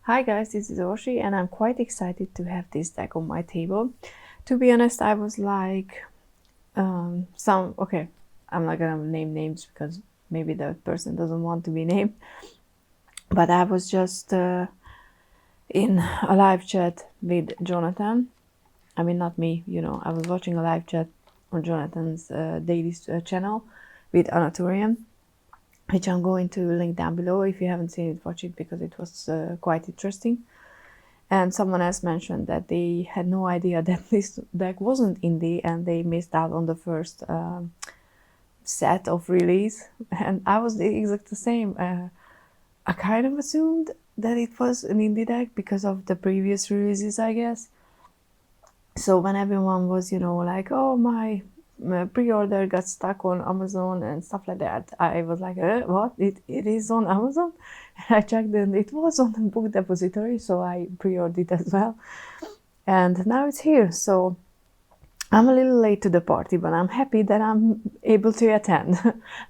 Hi guys, this is Oshi and I'm quite excited to have this deck on my table. To be honest, I was like, okay, I'm not gonna name names because maybe that person doesn't want to be named, but I was just in a live chat with Jonathan. I mean, not me, I was watching a live chat on Jonathan's daily channel with Anatorium, which I'm going to link down below. If you haven't seen it, watch it because it was quite interesting. And someone else mentioned that they had no idea that this deck wasn't indie and they missed out on the first set of release. And I was the exact same. I kind of assumed that it was an indie deck because of the previous releases, I guess. So when everyone was, like, oh, my pre-order got stuck on Amazon and stuff like that, I was like, what? It is on Amazon? And I checked and it was on the book depository, so I pre-ordered it as well. And now it's here, so I'm a little late to the party, but I'm happy that I'm able to attend.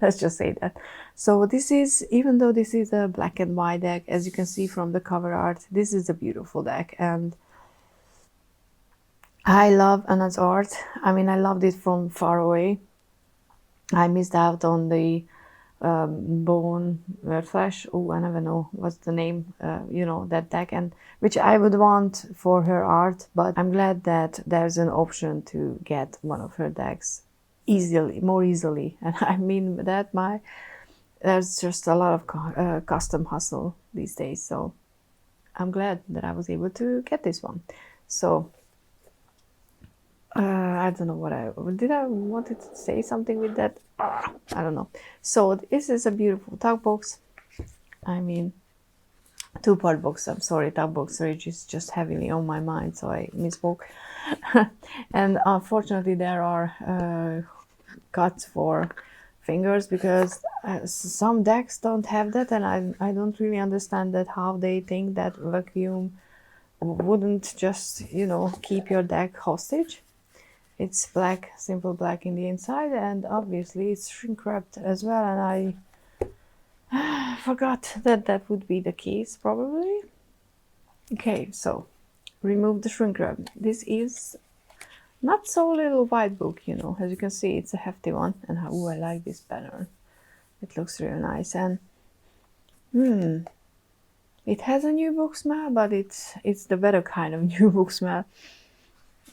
Let's just say that. So this is, even though this is a black and white deck, as you can see from the cover art, this is a beautiful deck. And I love Anna's art. I mean, I loved it from far away. I missed out on the bone flesh. Oh, I never know what's the name, that deck, and which I would want for her art, but I'm glad that there's an option to get one of her decks more easily. And I mean that there's just a lot of custom hustle these days, so I'm glad that I was able to get this one. So I don't know what I wanted to say something with that. I don't know. So this is a beautiful tug box. I mean, two-part box. I'm sorry, tug box rage is just heavily on my mind, so I misspoke. And unfortunately, there are cuts for fingers because some decks don't have that, and I don't really understand that how they think that vacuum wouldn't just keep your deck hostage. It's black, simple black in the inside, and obviously it's shrink wrapped as well, and I forgot that that would be the case, probably. Okay, so remove the shrink wrap. This is not so little white book, as you can see, it's a hefty one, and I like this pattern. It looks really nice, and it has a new book smell, but it's the better kind of new book smell.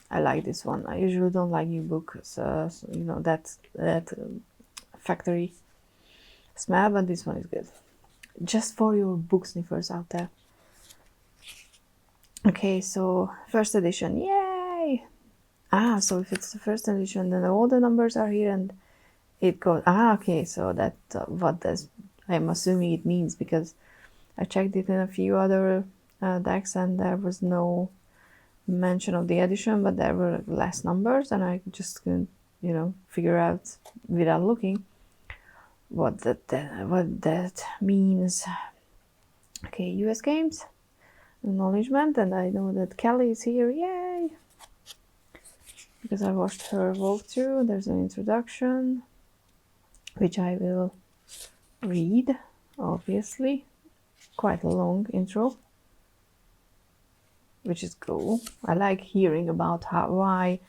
I like this one. I usually don't like new books, so, that factory smell, but this one is good. Just for your book sniffers out there. Okay, so first edition, yay! So if it's the first edition, then all the numbers are here, and it goes. Okay, so that I'm assuming it means, because I checked it in a few other decks, and there was no mention of the edition, but there were less numbers, and I just couldn't figure out without looking what that means. Okay, US games acknowledgement, and I know that Kelly is here, yay, because I watched her walkthrough. There's an introduction which I will read, obviously. Quite a long intro, which is cool. I like hearing about why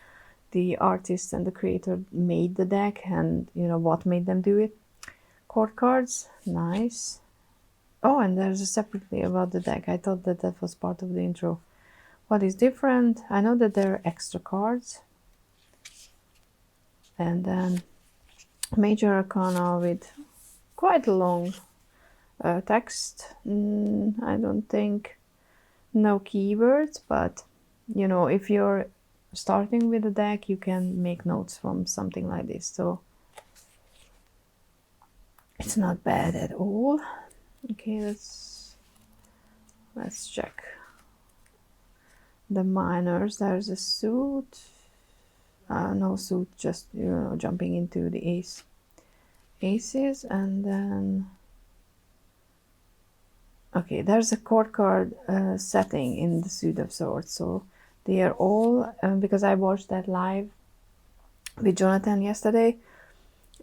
the artist and the creator made the deck, and what made them do it. Court cards, nice. Oh, and there's a separately about the deck. I thought that was part of the intro. What is different? I know that there are extra cards, and then major arcana with quite a long text. I don't think no keywords, but if you're starting with a deck, you can make notes from something like this, so it's not bad at all. Okay, let's check the minors. There's a suit, no suit, just jumping into the aces, and then okay, there's a court card setting in the suit of swords, so they are all, because I watched that live with Jonathan yesterday,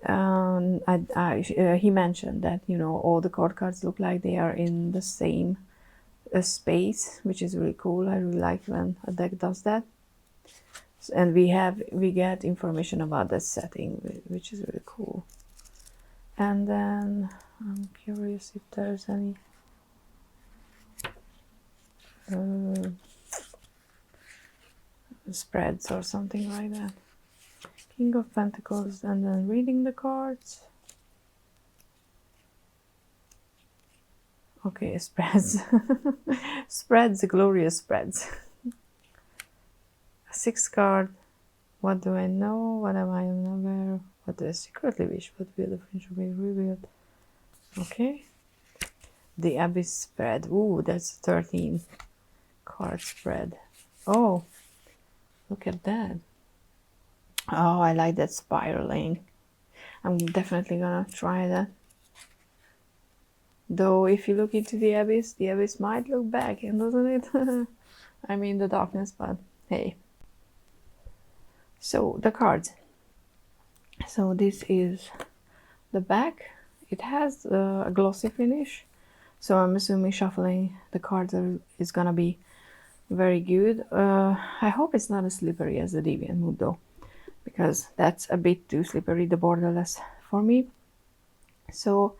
he mentioned that all the court cards look like they are in the same a space, which is really cool. I really like when a deck does that. And we get information about that setting, which is really cool. And then I'm curious if there's any spreads or something like that. King of Pentacles, and then reading the cards. Okay, spreads. Spreads, glorious spreads. 6 card. What do I know? What am I unaware? What do I secretly wish? What will the future be revealed? Okay. The Abyss spread. Ooh, that's 13 card spread. Oh, look at that. Oh, I like that spiraling. I'm definitely gonna try that. Though if you look into the abyss might look back, and doesn't it? I mean the darkness, but hey. So the cards. So this is the back. It has a glossy finish, so I'm assuming shuffling the cards is gonna be very good. I hope it's not as slippery as the Deviant Mood though, because that's a bit too slippery, the borderless, for me. So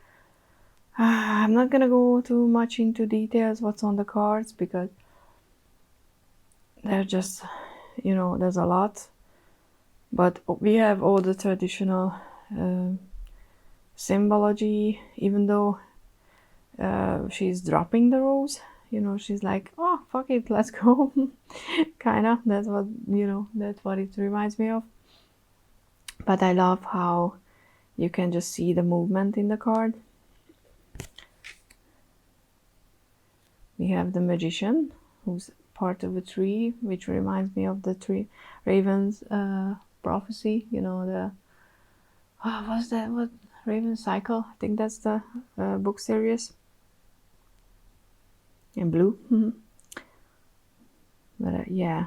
I'm not gonna go too much into details what's on the cards, because they're just, you know, there's a lot. But we have all the traditional symbology, even though she's dropping the rose. You know, she's like, oh, fuck it, let's go. Kinda, that's what, you know, that's what it reminds me of. But I love how you can just see the movement in the card. We have the Magician, who's part of a tree, which reminds me of the tree Raven's prophecy. You know, the what's that? What, Raven Cycle? I think that's the book series in blue. But yeah,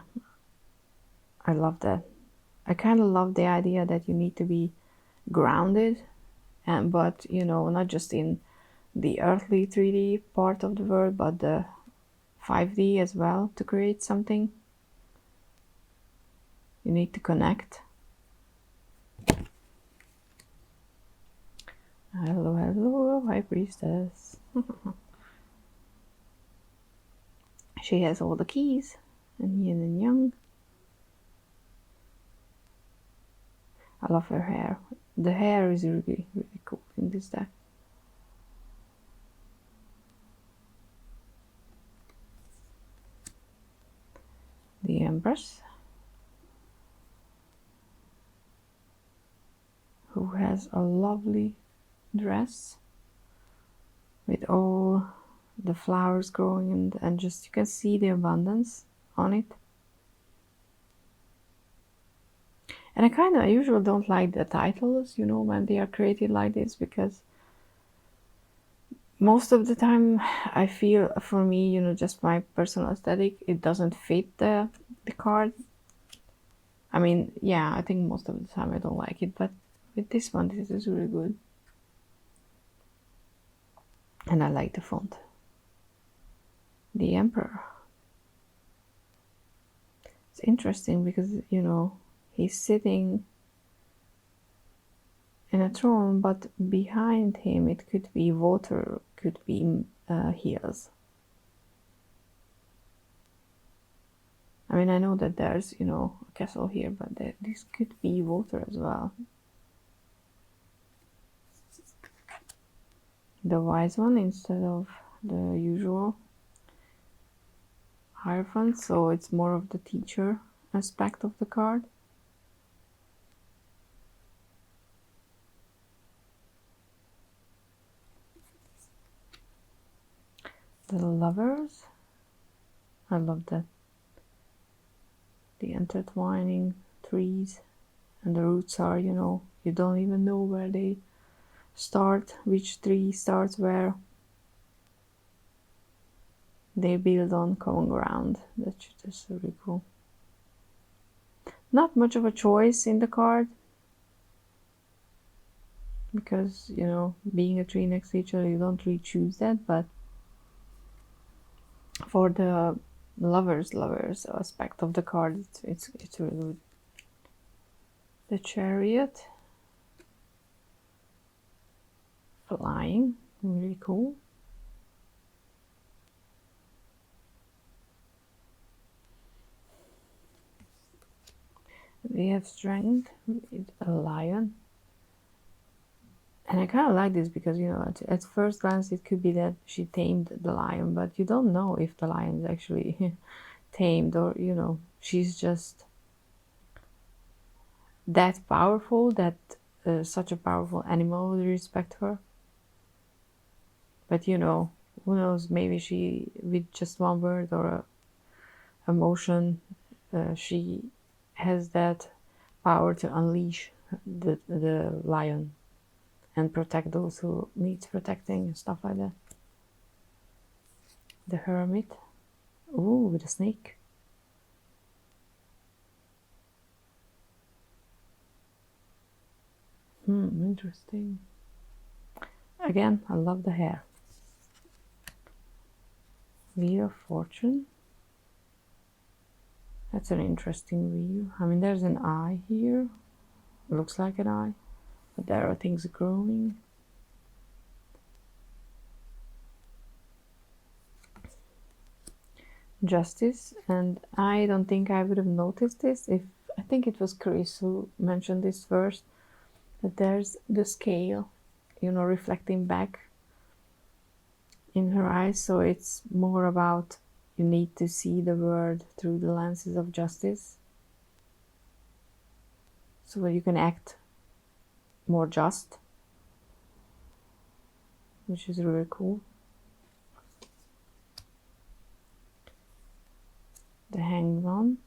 I love that. I kind of love the idea that you need to be grounded, and but you know, not just in the earthly 3D part of the world, but the 5D as well to create something. You need to connect. Hello, hello, High Priestess. She has all the keys, and yin and yang. I love her hair. The hair is really, really cool in this deck. The Empress, who has a lovely dress with all the flowers growing, and just you can see the abundance on it. And I usually don't like the titles, you know, when they are created like this, because most of the time I feel, for me, you know, just my personal aesthetic, it doesn't fit the card. I mean, yeah, I think most of the time I don't like it, but with this one, this is really good. And I like the font. The Emperor. It's interesting because, you know, he's sitting in a throne, but behind him it could be water, could be hills. I mean, I know that there's, you know, a castle here, but this could be water as well. The Wise One instead of the usual Hierophant, so it's more of the teacher aspect of the card. The Lovers, I love that. The intertwining trees, and the roots are, you know, you don't even know where they start, which tree starts where. They build on common ground. That's just really cool. Not much of a choice in the card, because, you know, being a tree next to each other, you don't really choose that, but for the lovers aspect of the card, it's really good. The Chariot, flying, really cool. We have Strength with a lion. And I kind of like this because, you know, at first glance it could be that she tamed the lion, but you don't know if the lion is actually tamed, or, you know, she's just that powerful that such a powerful animal would respect her. But, you know, who knows, maybe she, with just one word or a motion, she has that power to unleash the lion and protect those who need protecting and stuff like that. The Hermit. Ooh, with a snake. Interesting. Again, I love the hair. Wheel of Fortune. That's an interesting wheel. I mean, there's an eye here. Looks like an eye. But there are things growing. Justice. And I don't think I would have noticed this if, I think it was Chris who mentioned this first, that there's the scale, you know, reflecting back in her eyes. So it's more about, you need to see the world through the lenses of justice, so that you can act more just, which is really cool. The Hanged One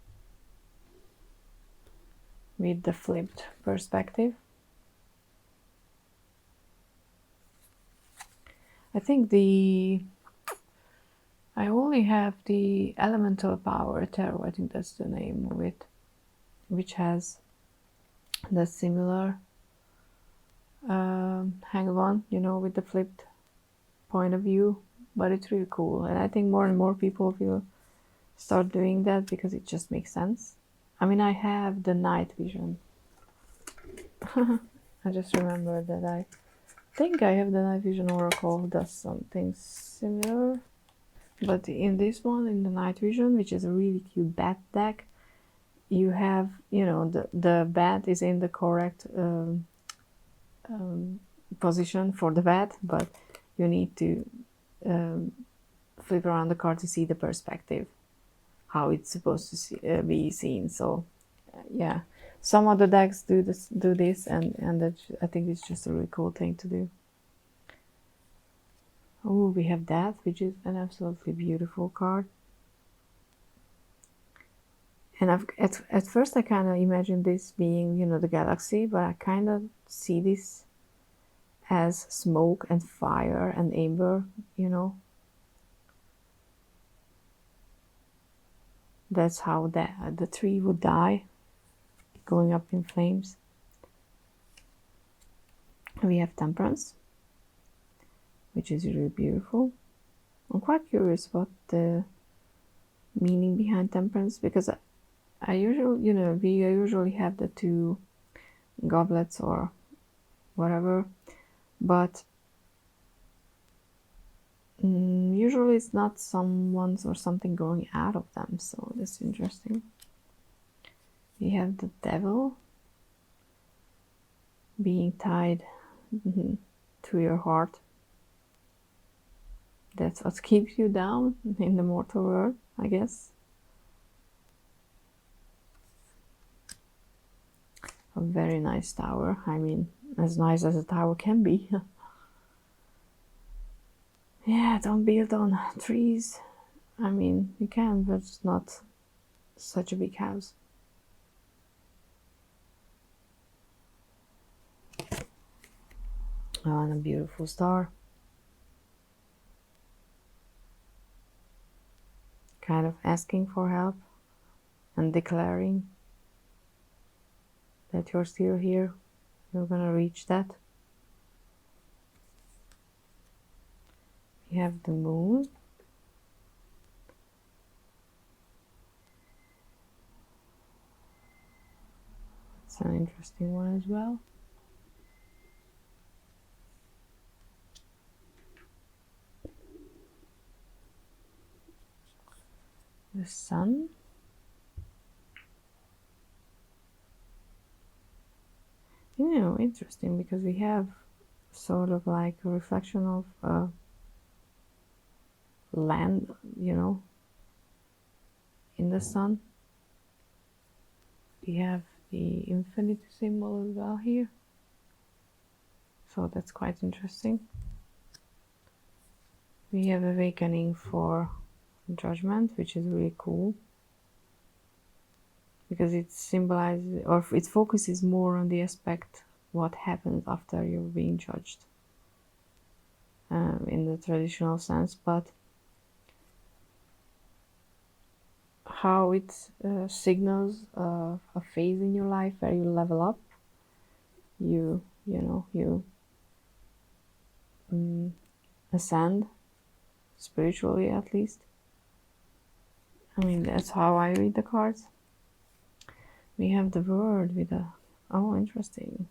with the flipped perspective. I think I only have the Elemental Power Tarot, I think that's the name of it, which has the similar Hanged One, you know, with the flipped point of view, but it's really cool. And I think more and more people will start doing that because it just makes sense. I mean, I have the Night Vision. I just remembered that I think I have the Night Vision Oracle, does something similar. But in this one, in the Night Vision, which is a really cute bat deck, you have, you know, the bat is in the correct position for the bat, but you need to flip around the card to see the perspective, how it's supposed to be seen. So yeah, some other decks do this, and that, I think it's just a really cool thing to do. Oh, we have that, which is an absolutely beautiful card. And at first I kind of imagined this being, you know, the galaxy, but I kind of see this as smoke and fire and amber, you know. That's how the tree would die, going up in flames. We have Temperance, which is really beautiful. I'm quite curious what the meaning behind Temperance, because I usually, you know, we usually have the two goblets or whatever, but usually it's not someone's or something going out of them, so that's interesting. We have the Devil being tied to your heart. That's what keeps you down in the mortal world, I guess. A very nice tower. I mean, as nice as a tower can be. Yeah, don't build on trees. I mean, you can, but it's not such a big house. Oh, and a beautiful star. Kind of asking for help and declaring that you're still here. You're gonna reach that. We have the Moon It's an interesting one as well. The sun. Interesting, because we have sort of like a reflection of land, in the sun. We have the infinity symbol as well here. So that's quite interesting. We have awakening for judgment, which is really cool, because it symbolizes, or its focus is more on the aspect what happens after you're being judged, in the traditional sense, but how it signals a phase in your life where you level up, you ascend spiritually, at least. I mean, that's how I read the cards. We have the word with a, oh, interesting.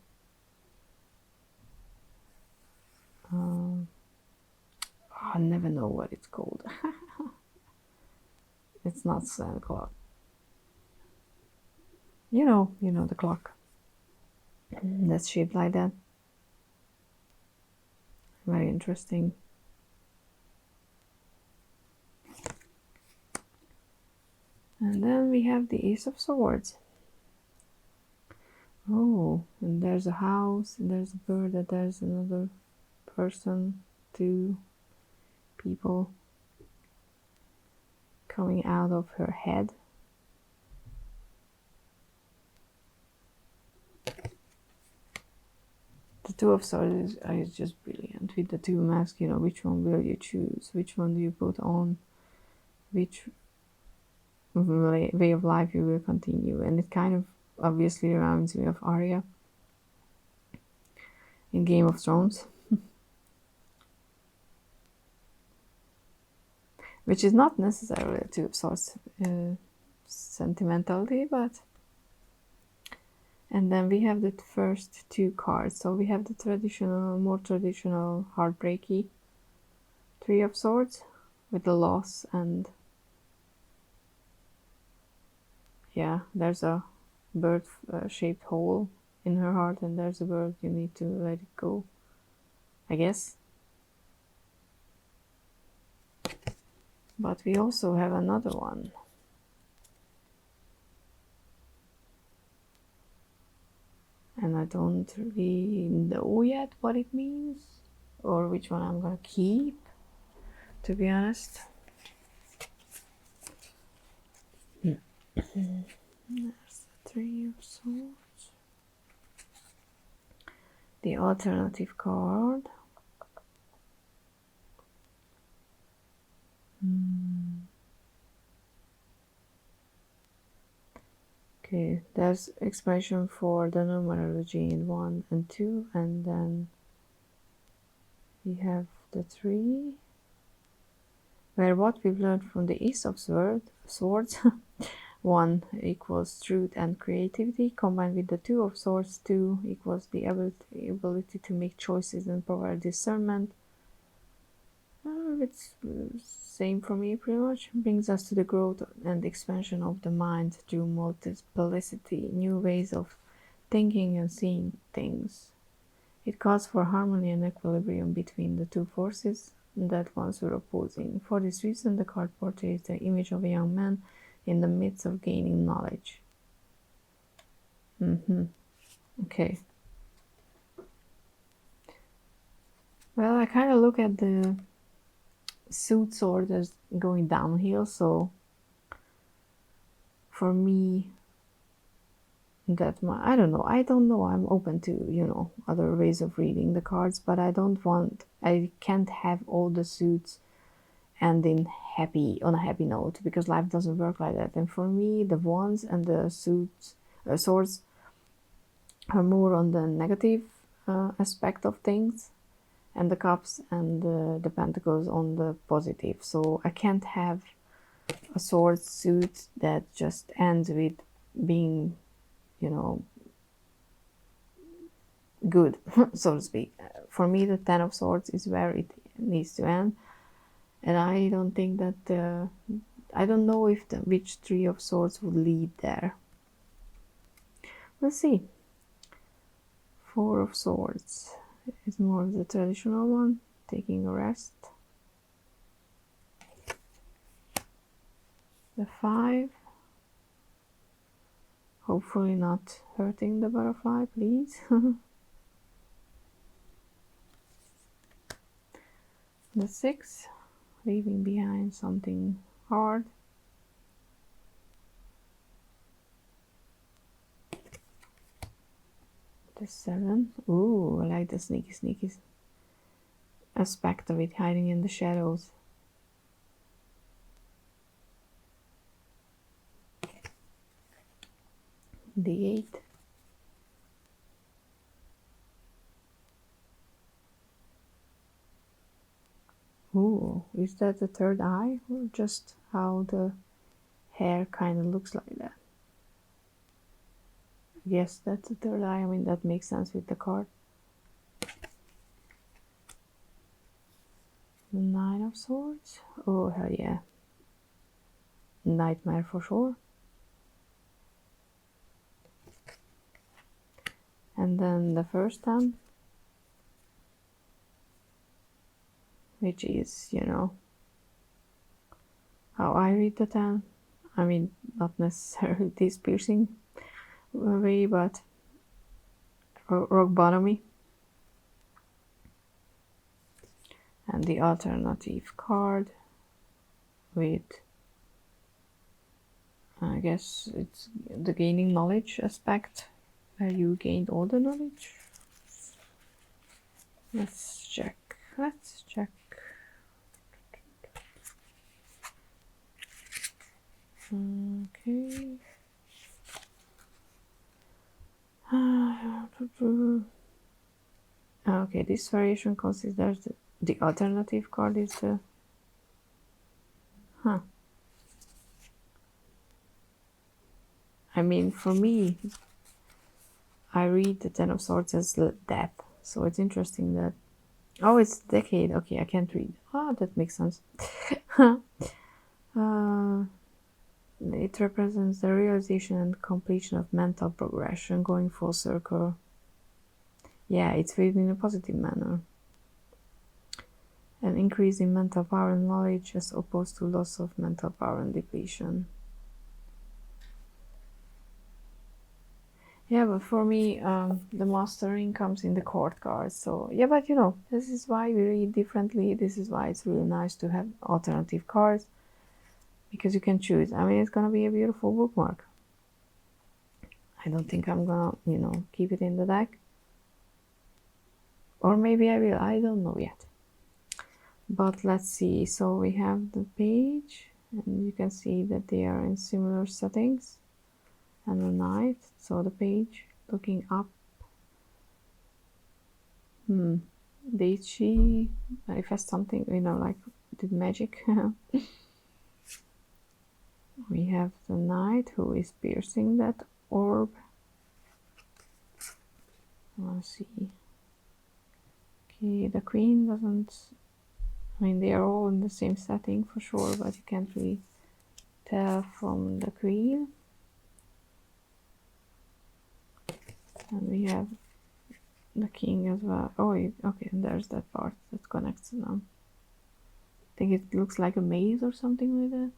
I never know what it's called. It's not Santa Claus. You know the clock that's shaped like that. Very interesting. And then we have the Ace of Swords. Oh, and there's a house, and there's a bird, and there's another person, two people coming out of her head. The Two of Swords is just brilliant. With the two masks, which one will you choose? Which one do you put on? Which way of life you will continue? And it kind of obviously reminds me of Arya in Game of Thrones. Which is not necessarily a Two of Swords sentimentality, but... And then we have the first two cards. So we have the more traditional, heartbreaky Three of Swords with the loss, and yeah, there's a bird shaped hole in her heart, and there's a bird, you need to let it go, I guess. But we also have another one. And I don't really know yet what it means, or which one I'm gonna keep, to be honest. There's the Three of Swords. The alternative card. Okay, there's explanation for the numerology in 1 and 2, and then we have the 3, where what we've learned from the Ace of Swords 1 equals truth and creativity, combined with the Two of Swords, 2 equals the ability to make choices and provide discernment. It's same for me, pretty much. Brings us to the growth and expansion of the mind through multiplicity, new ways of thinking and seeing things. It calls for harmony and equilibrium between the two forces that once were opposing. For this reason, the card portrays the image of a young man in the midst of gaining knowledge. Okay. Well, I kind of look at the suit sword as going downhill, so for me, I don't know, I'm open to other ways of reading the cards, but I can't have all the suits end on a happy note, because life doesn't work like that. And for me, the wands and the swords are more on the negative aspect of things, and the cups and the pentacles on the positive. So I can't have a sword suit that just ends with being good, so to speak. For me, the Ten of Swords is where it needs to end, and I don't think that I don't know if which Three of Swords would lead there. Let's see. Four of Swords is more of the traditional one, taking a rest. The Five, hopefully not hurting the butterfly, please. The Six, leaving behind something hard. The Seven, ooh, I like the sneaky aspect of it, hiding in the shadows. The Eight, ooh, is that the third eye, or just how the hair kind of looks like that? Yes, that's the third eye. I mean, that makes sense with the card. The Nine of Swords. Oh, hell yeah. Nightmare for sure. And then the first 10, which is, you know, how I read the 10. I mean, not necessarily this piercing way, but rock bottomy. And the alternative card with, I guess it's the gaining knowledge aspect, where you gained all the knowledge. Let's check. Okay. Okay, this variation considers the alternative card is the... Huh. I mean, for me, I read the Ten of Swords as death, so it's interesting that... Oh, it's decade. Okay, I can't read. Ah, that makes sense. It represents the realization and completion of mental progression, going full circle. Yeah, it's viewed in a positive manner. An increase in mental power and knowledge as opposed to loss of mental power and depletion. Yeah, but for me, the mastering comes in the court cards. So, yeah, but you know, this is why we read differently. This is why it's really nice to have alternative cards, because you can choose. I mean, it's gonna be a beautiful bookmark. I don't think I'm gonna, you know, keep it in the deck. Or maybe I will, I don't know yet. But let's see. So we have the page, and you can see that they are in similar settings. And the knight, so the page looking up. Did she manifest something, you know, like did magic? We have the knight who is piercing that orb. Let's see. Okay, the queen doesn't... I mean, they are all in the same setting for sure, but you can't really tell from the queen. And we have the king as well. Oh, okay, and there's that part that connects them. I think it looks like a maze or something like that.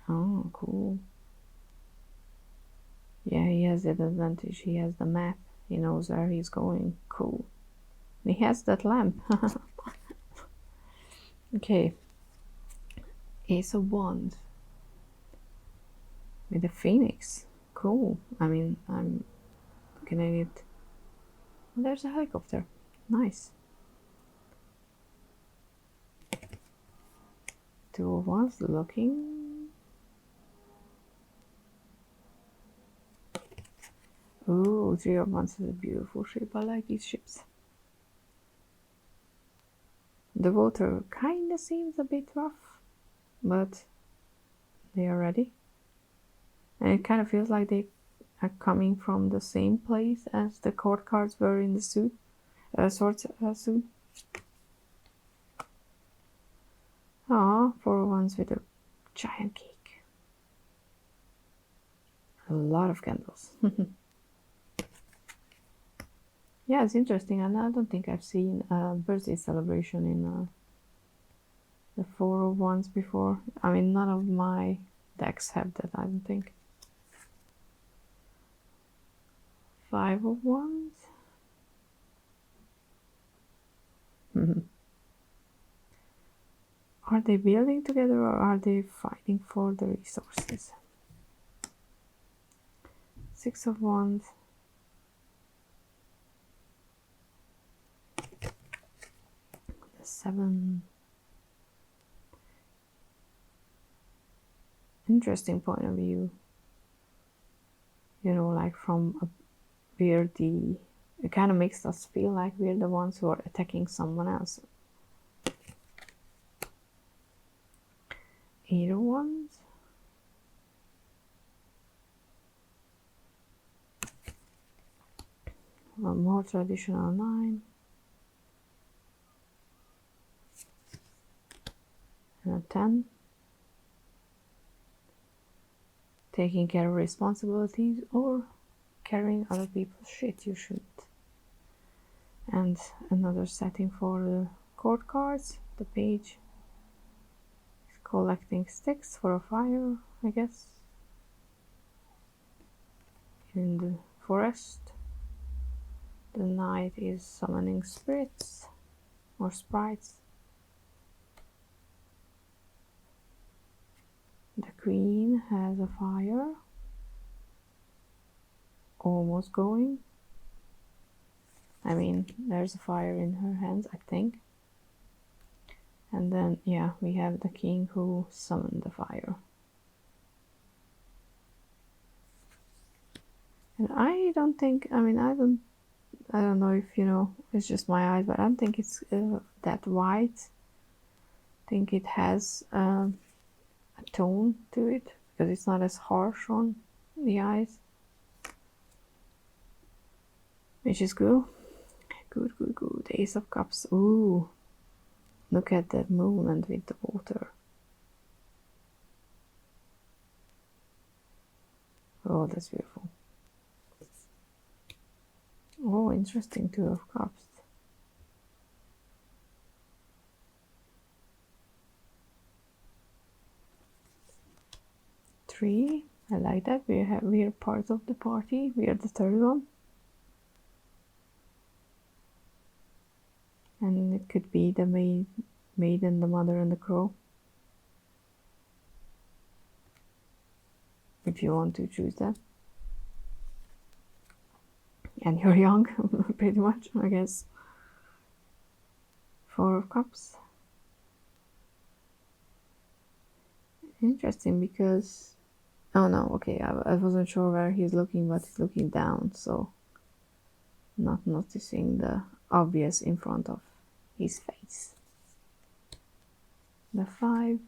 Oh, cool. Yeah, he has that advantage. He has the map. He knows where he's going. Cool. And he has that lamp. Okay. Ace of Wands. With the phoenix. Cool. I mean, I'm looking at it. There's a helicopter. Nice. Two of Wands looking. Ooh, Three of Wands is a beautiful ship. I like these ships. The water kind of seems a bit rough, but they are ready. And it kind of feels like they are coming from the same place as the court cards were in the suit, swords suit. Ah, 4 of Wands with a giant cake. A lot of candles. Yeah, it's interesting, and I don't think I've seen a birthday celebration in the 4 of Wands before. I mean, none of my decks have that, I don't think. 5 of Wands. Are they building together or are they fighting for the resources? 6 of Wands. The 7. Interesting point of view. You know, like from we're it kind of makes us feel like we're the ones who are attacking someone else. 8 of Wands. A more traditional 9. And a 10. Taking care of responsibilities or carrying other people's shit, you shouldn't. And another setting for the court cards, the page is collecting sticks for a fire, I guess, in the forest. The knight is summoning spirits or sprites. The queen has a fire almost going. I mean, there's a fire in her hands, I think. And then, yeah, we have the king who summoned the fire. And I don't think, I mean, I don't know if, you know, it's just my eyes, but I don't think it's that white. I think it has a tone to it, because it's not as harsh on the eyes. Which is good. Good, good, good. Ace of Cups. Ooh. Look at that movement with the water. Oh, that's beautiful. Oh, interesting. 2 of Cups. Three. I like that. We are part of the party. We are the third one. And it could be the maid and the mother and the crow. If you want to choose that. And you're young, pretty much, I guess. 4 of Cups. Interesting, because... Oh no, okay, I wasn't sure where he's looking, but he's looking down, so... Not noticing the obvious in front of his face. The 5.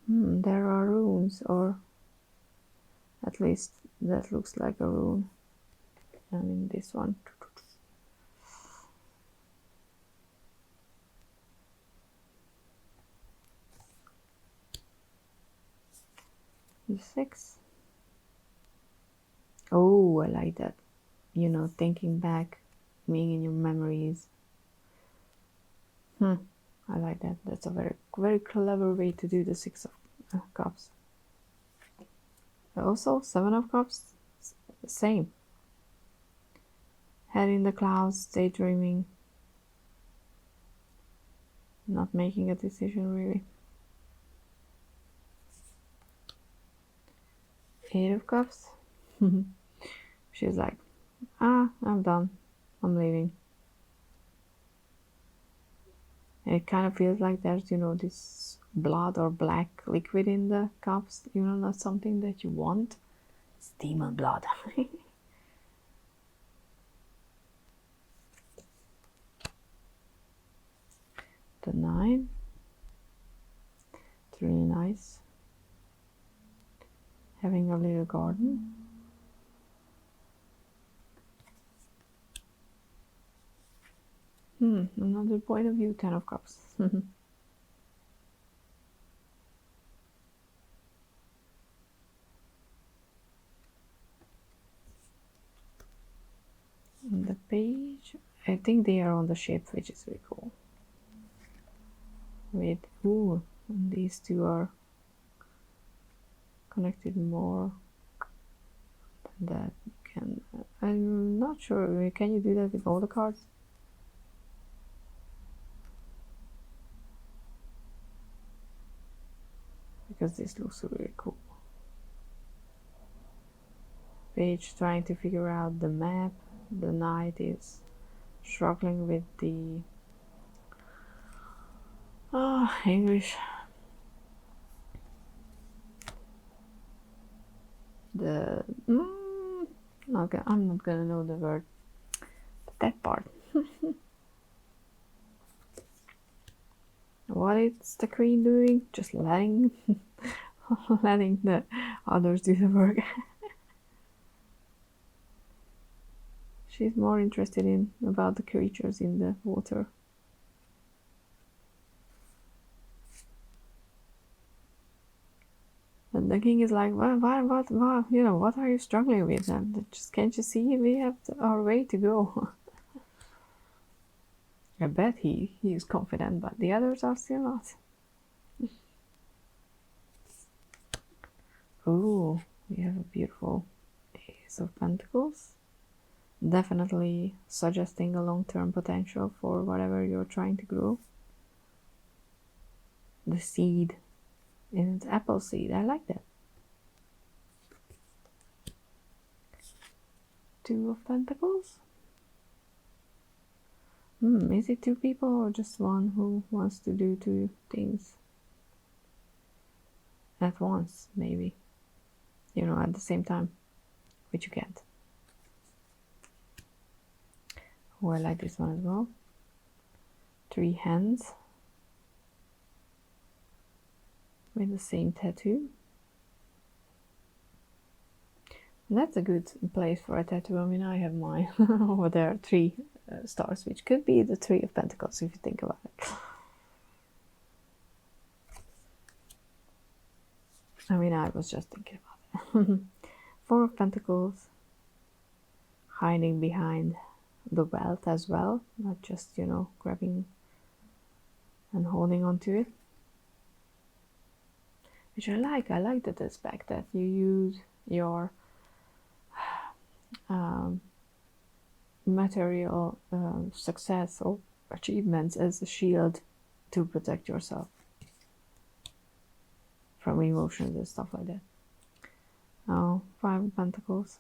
There are runes, or at least that looks like a rune. I mean, this one. The 6. Oh, I like that. You know, thinking back, being in your memories. I like that. That's a very, very clever way to do the 6 of Cups. Also, 7 of Cups, same. Head in the clouds, daydreaming. Not making a decision, really. 8 of Cups. She's like, I'm done. I'm leaving. And it kind of feels like there's, you know, this blood or black liquid in the cups. You know, not something that you want. It's demon blood. The 9. It's really nice. Having a little garden. Another point of view, 10 of Cups. And the page, I think they are on the ship, which is really cool. With, ooh, and these two are connected more than that. You can, I'm not sure, can you do that with all the cards? Because this looks really cool. Page trying to figure out the map. The knight is struggling with the English. The I'm not gonna know the word. But that part. What is the queen doing? Just letting letting the others do the work. She's more interested in about the creatures in the water. And the king is like, what, you know, what are you struggling with? And just, can't you see we have our way to go? I bet he is confident, but the others are still not. Oh, we have a beautiful Ace of Pentacles. Definitely suggesting a long-term potential for whatever you're trying to grow. The seed, and it's apple seed. I like that. Two of Pentacles. Is it two people or just one who wants to do two things at once, maybe? You know, at the same time, which you can't. Oh, I like this one as well. 3 hands with the same tattoo. And that's a good place for a tattoo. I mean, I have mine over there, 3 stars, which could be the 3 of Pentacles if you think about it. I mean, I was just thinking about it. 4 of Pentacles, hiding behind the wealth as well, not just, you know, grabbing and holding on to it. Which I like that aspect that you use your material success or achievements as a shield to protect yourself from emotions and stuff like that. Now, 5 of Pentacles.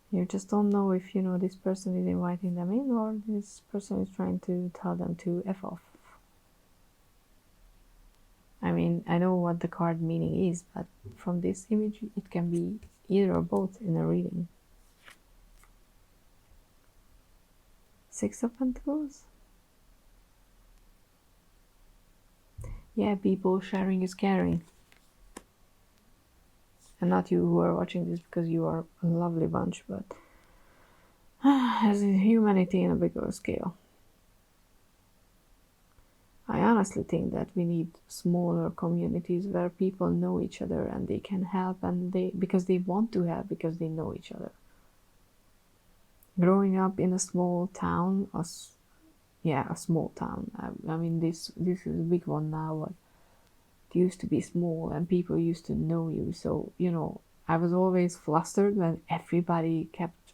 You just don't know if, you know, this person is inviting them in or this person is trying to tell them to F off. I mean, I know what the card meaning is, but from this image it can be either or both in a reading. 6 of Pentacles. Yeah, people, sharing is caring. And not you who are watching this because you are a lovely bunch, but as in humanity in a bigger scale. I honestly think that we need smaller communities where people know each other and they can help, and because they want to help, because they know each other. Growing up in a small town, a small town. I mean, this is a big one now, but it used to be small and people used to know you. So, you know, I was always flustered when everybody kept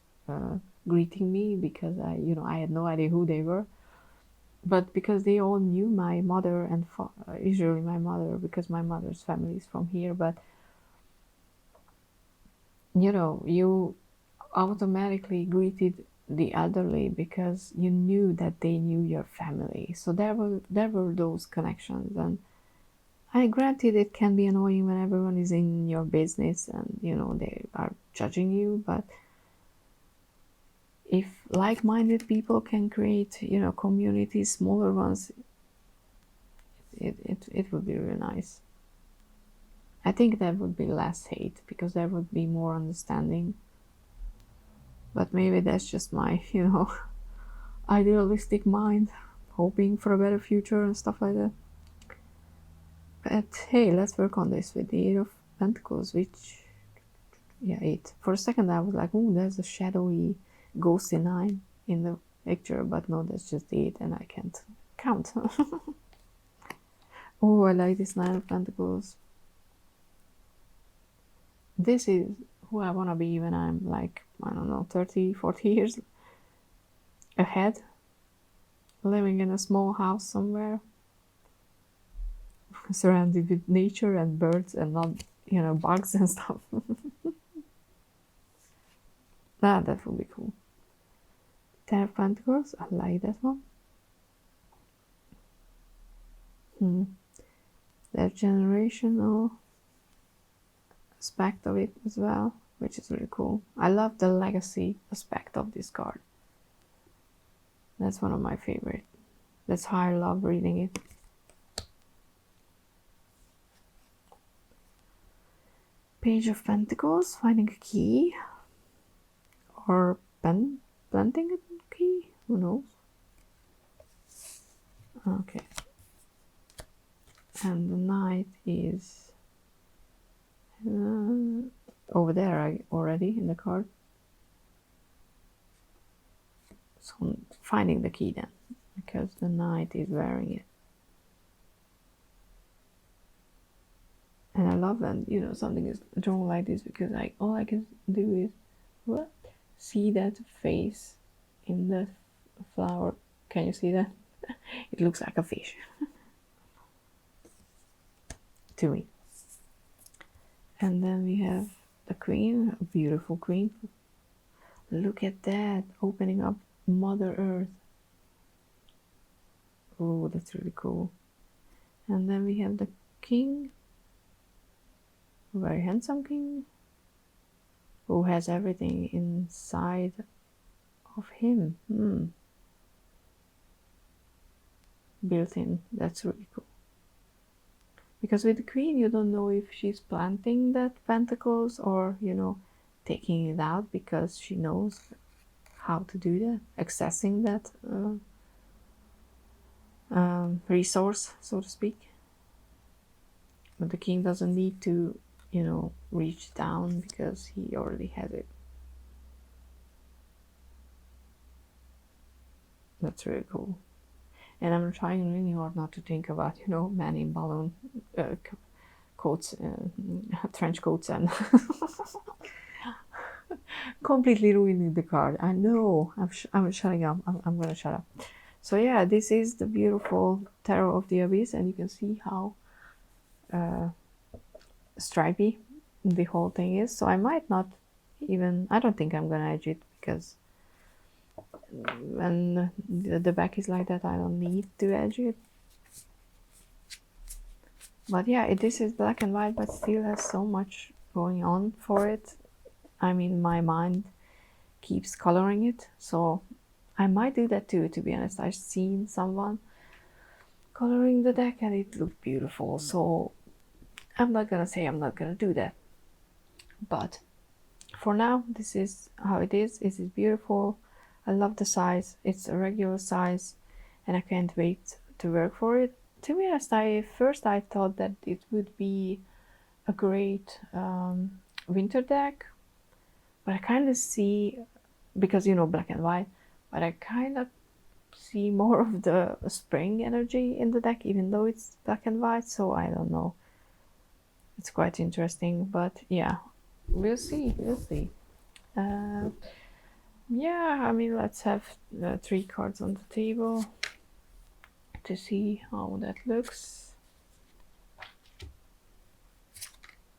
greeting me because I had no idea who they were. But because they all knew my mother and usually my mother, because my mother's family is from here, but you know, you automatically greeted the elderly because you knew that they knew your family. So there were those connections, and I granted it can be annoying when everyone is in your business and you know they are judging you, but if like-minded people can create, communities, smaller ones, it would be really nice. I think there would be less hate because there would be more understanding. But maybe that's just my, idealistic mind, hoping for a better future and stuff like that. But hey, let's work on this with the Eight of Pentacles, which, yeah, 8. For a second I was like, oh, there's a shadowy, ghosty 9 in the picture, but no, that's just 8 and I can't count. Oh, I like this 9 of Pentacles. This is who I want to be when I'm like, I don't know, 30, 40 years ahead, living in a small house somewhere, surrounded with nature and birds and not, bugs and stuff. That would be cool. 10 of Pentacles, I like that one. That generational aspect of it as well, which is really cool. I love the legacy aspect of this card. That's one of my favorite. That's how I love reading it. Page of Pentacles, finding a key. Or planting a key? Who knows? Okay. And the Knight is over there already in the card. So finding the key then, because the Knight is wearing it. And I love when, something is drawn like this, because all I can do is see that face in the flower. Can you see that? It looks like a fish to me. And then we have the Queen, a beautiful Queen. Look at that, opening up Mother Earth. Oh, that's really cool. And then we have the King, a very handsome King, who has everything inside of him. Built in. That's really cool. Because with the Queen, you don't know if she's planting that pentacles or, taking it out because she knows how to do that, accessing that resource, so to speak. But the King doesn't need to, reach down because he already has it. That's really cool. And I'm trying really hard not to think about, man in balloon coats, trench coats, and completely ruining the card. I know. I'm shutting up. I'm gonna shut up. So yeah, this is the beautiful Tarot of the Abyss, and you can see how stripy the whole thing is. So I might not even. I don't think I'm gonna edge it, because when the back is like that, I don't need to edge it. But yeah, this is black and white, but still has so much going on for it. I mean, my mind keeps coloring it, so I might do that too, to be honest. I've seen someone coloring the deck and it looked beautiful, so I'm not gonna say I'm not gonna do that. But for now, this is how it is. It is beautiful. I love the size. It's a regular size, and I can't wait to work for it. To be honest, I thought that it would be a great winter deck, but I kind of see, because black and white, but I kind of see more of the spring energy in the deck, even though it's black and white. So I don't know. It's quite interesting, but yeah, we'll see. Yeah, I mean, let's have 3 cards on the table to see how that looks.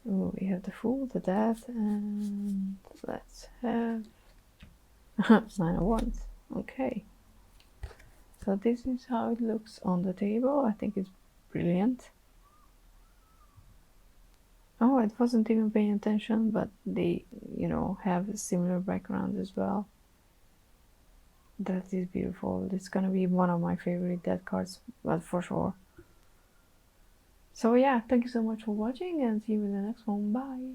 Oh, we have the Fool, the Death, and let's have 9 of Wands. Okay. So this is how it looks on the table. I think it's brilliant. Oh, I wasn't even paying attention, but they, have a similar background as well. That is beautiful. It's gonna be one of my favorite deck cards, but for sure. So yeah, thank you so much for watching and see you in the next one. Bye.